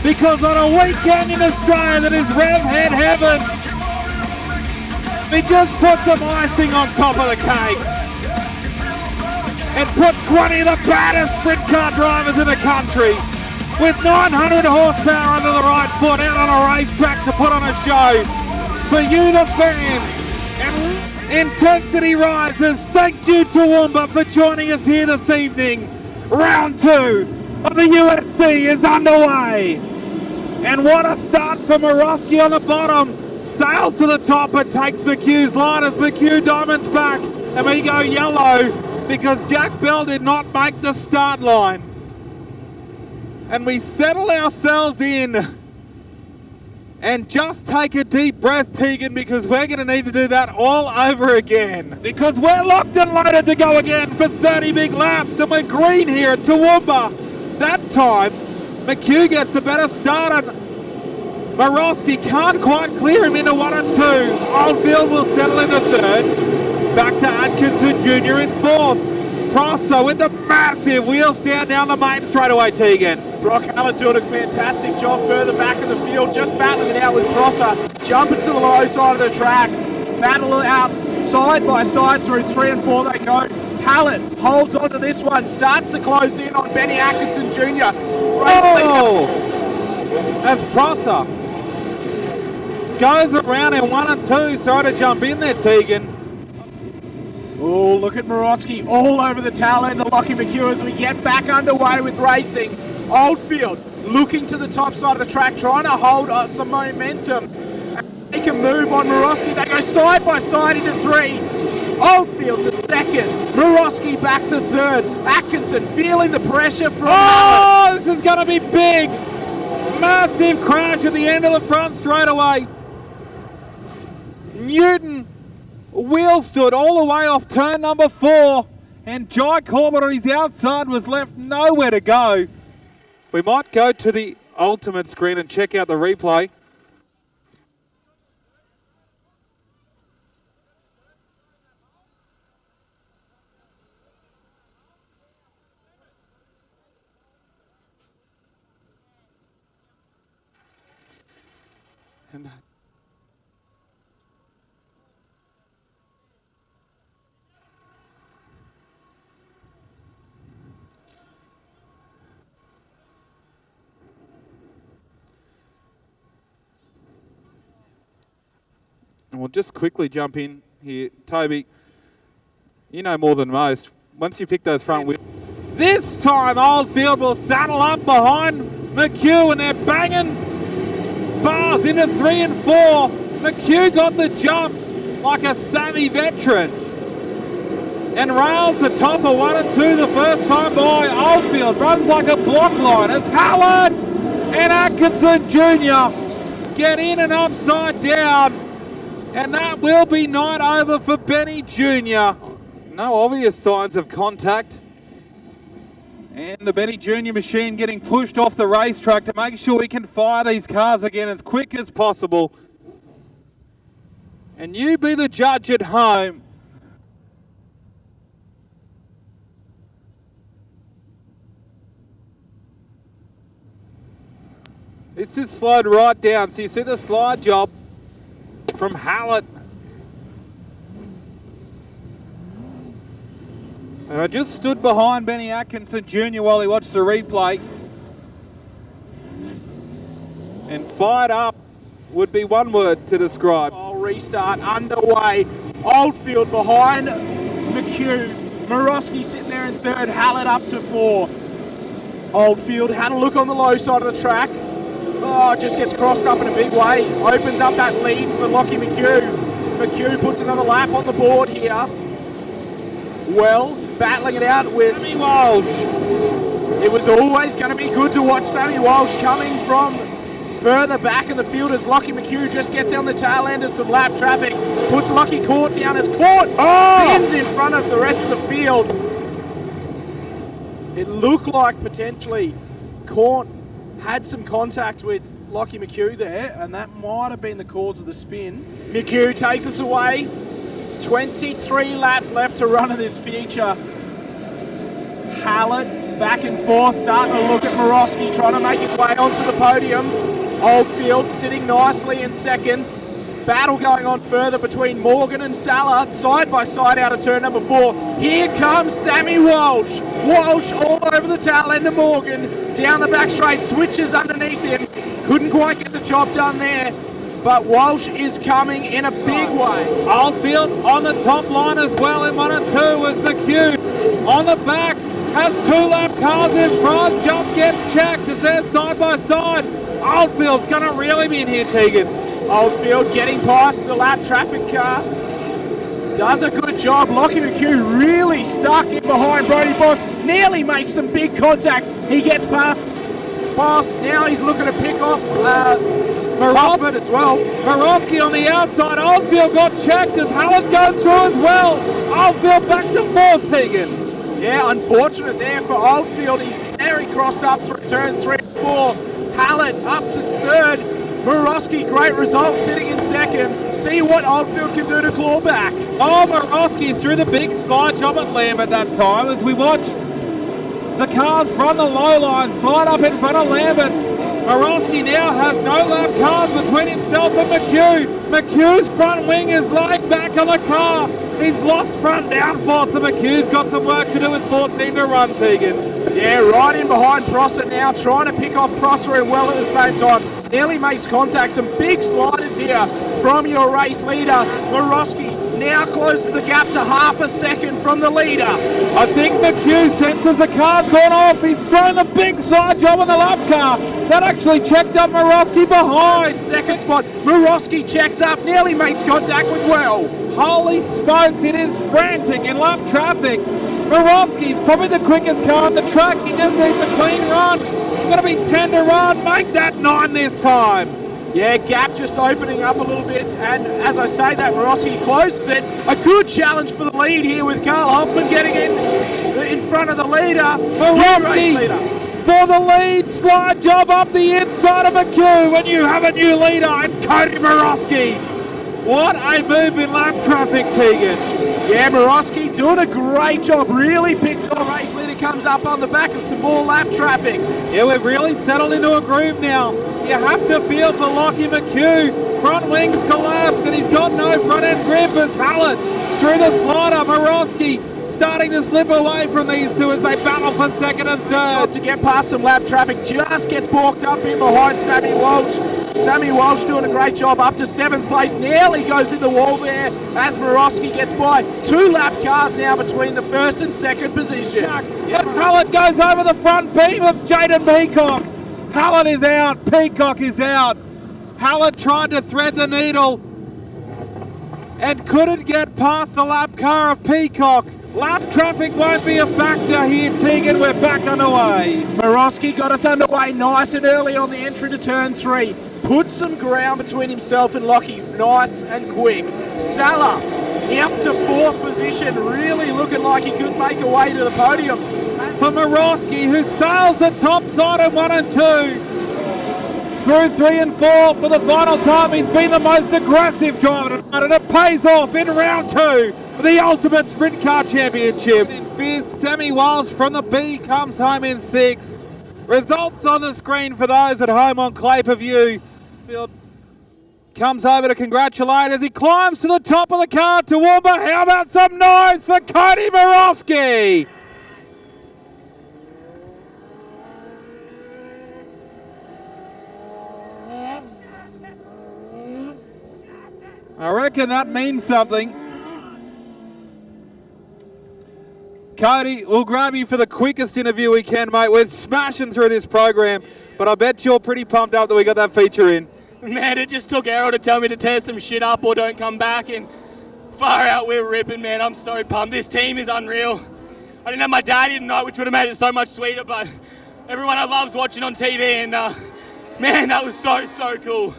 because on a weekend in Australia that is rev head heaven, he just put some icing on top of the cake and put 20 of the baddest sprint car drivers in the country with 900 horsepower under the right foot out on a racetrack to put on a show for you, the fans. And intensity rises. Thank you, Toowoomba, for joining us here this evening. Round 2 of the USC is underway. And what a start for Morosky on the bottom. Sails to the top and takes McHugh's line as McHugh diamonds back. And we go yellow because Jack Bell did not make the start line. And we settle ourselves in and just take a deep breath, Tegan, because we're going to need to do that all over again. Because we're locked and loaded to go again for 30 big laps, and we're green here at Toowoomba. That time, McHugh gets a better start, and Morosky can't quite clear him into 1 and 2. Oldfield will settle into 3rd. Back to Atkinson Jr. in 4th. Prosser with the massive wheel stand down the main straightaway, Tegan. Brock Hallett doing a fantastic job further back in the field, just battling it out with Prosser. Jumping to the low side of the track, battle it out side by side through 3 and 4 they go. Hallett holds on to this one, starts to close in on Benny Atkinson Jr. Oh! That's Prosser. Goes around in 1 and 2, sorry to jump in there, Tegan. Oh, look at Morosky all over the tail end of Lockie McHugh as we get back underway with racing. Oldfield looking to the top side of the track, trying to hold some momentum. Make a move on Morosky. They go side by side into 3. Oldfield to 2nd. Morosky back to 3rd. Atkinson feeling the pressure from Hallett. This is going to be big. Massive crash at the end of the front straightaway. Newton wheel stood all the way off turn number 4, and Jai Corbett on his outside was left nowhere to go. We might go to the ultimate screen and check out the replay. And we'll just quickly jump in here. Toby, you know more than most. Once you pick those front wheels. This time Oldfield will saddle up behind McHugh, and they're banging bars into 3 and 4. McHugh got the jump like a savvy veteran and rails the top of 1 and 2 the first time by. Oldfield runs like a block line as Hallett and Atkinson Jr. get in and upside down. And that will be night over for Benny Jr. No obvious signs of contact. And the Benny Jr. machine getting pushed off the racetrack to make sure we can fire these cars again as quick as possible. And you be the judge at home. This is slowed right down. So you see the slide job from Hallett. And I just stood behind Benny Atkinson Jr. while he watched the replay. And fired up would be one word to describe. Restart underway. Oldfield behind McHugh. Morosky sitting there in 3rd. Hallett up to 4. Oldfield had a look on the low side of the track. Oh, just gets crossed up in a big way. Opens up that lead for Lockie McHugh. McHugh puts another lap on the board here. Well, battling it out with Sammy Walsh. It was always going to be good to watch Sammy Walsh coming from further back in the field as Lockie McHugh just gets on the tail end of some lap traffic. Puts Lockie Court down as Court spins in front of the rest of the field. It looked like potentially Court had some contact with Lockie McHugh there, and that might have been the cause of the spin. McHugh takes us away. 23 laps left to run in this feature. Hallett Back and forth, starting to look at Morosky, trying to make his way onto the podium. Oldfield sitting nicely in second. Battle going on further between Morgan and Salah, side by side out of turn number 4. Here comes Sammy Walsh. Walsh all over the tail end of Morgan. Down the back straight, switches underneath him. Couldn't quite get the job done there, but Walsh is coming in a big way. Oldfield on the top line as well in 1 and 2 was McHugh. On the back, has 2 lap cars in front, just gets checked as they're side by side. Oldfield's going to really be in here, Tegan. Oldfield getting past the lap traffic car. Does a good job. Lockie McHugh really stuck in behind Brody Boss. Nearly makes some big contact. He gets past Boss. Now he's looking to pick off Buffett as well. Morosky on the outside. Oldfield got checked as Hallett goes through as well. Oldfield back to 4th, Tegan. Yeah, unfortunate there for Oldfield. He's very crossed up through turn 3 and 4. Hallett up to 3rd. Morosky, great result, sitting in 2nd. See what Oldfield can do to claw back. Oh, Morosky threw the big slide job at Lambert that time as we watch the cars run the low line, slide up in front of Lambert. Morosky now has no lap cars between himself and McHugh. McHugh's front wing is laid back on the car. He's lost front downforce, so McHugh's got some work to do with 14 to run, Tegan. Yeah, right in behind Prosser now, trying to pick off Prosser and well at the same time. Nearly makes contact. Some big sliders here from your race leader. Morosky now closes the gap to half a second from the leader. I think McHugh senses the car's gone off. He's thrown the big side job on the lap car. That actually checked up Morosky behind. 2nd spot, Morosky checks up, nearly makes contact with Well. Holy smokes, it is frantic in lap traffic. Morosky's probably the quickest car on the track. He just needs a clean run. Got to be 10 to run. Make that 9 this time. Yeah, gap just opening up a little bit, and as I say that, Morosky closes it. A good challenge for the lead here with Carl Hoffman getting in front of the leader. Morosky for the lead. Slide job up the inside of McHugh when you have a new leader, and Cody Morosky. What a move in lap traffic, Tegan. Yeah, Morosky doing a great job. Really picked off. Race leader comes up on the back of some more lap traffic. Yeah, we've really settled into a groove now. You have to feel for Lockie McHugh. Front wings collapsed and he's got no front end grip as Hallett through the slider. Morosky starting to slip away from these two as they battle for 2nd and 3rd. To get past some lap traffic, just gets balked up in behind Sammy Walsh. Sammy Walsh doing a great job up to 7th place. Nearly goes in the wall there as Morosky gets by. 2 lap cars now between the 1st and 2nd position. Yes, Hallett goes over the front beam of Jaden Peacock. Hallett is out. Peacock is out. Hallett tried to thread the needle and couldn't get past the lap car of Peacock. Lap traffic won't be a factor here, Tegan. We're back underway. Morosky got us underway nice and early on the entry to turn 3. Put some ground between himself and Lockie, nice and quick. Salah, up to 4th position, really looking like he could make a way to the podium. For Morosky, who sails the top side in 1 and 2. Through 3 and 4 for the final time, he's been the most aggressive driver tonight, and it pays off in round 2 for the ultimate Sprint Car Championship. In 5th, Sammy Walsh from the B comes home in 6th. Results on the screen for those at home on ClayPass. Field comes over to congratulate as he climbs to the top of the car. Toowoomba, how about some noise for Cody Morosky? I reckon that means something. Cody, we'll grab you for the quickest interview we can, mate. We're smashing through this program, but I bet you're pretty pumped up that we got that feature in. Man, it just took Errol to tell me to tear some shit up or don't come back, and far out, we're ripping, man. I'm so pumped. This team is unreal. I didn't have my dad here tonight, which would have made it so much sweeter, but everyone I love's watching on TV, and man, that was so cool.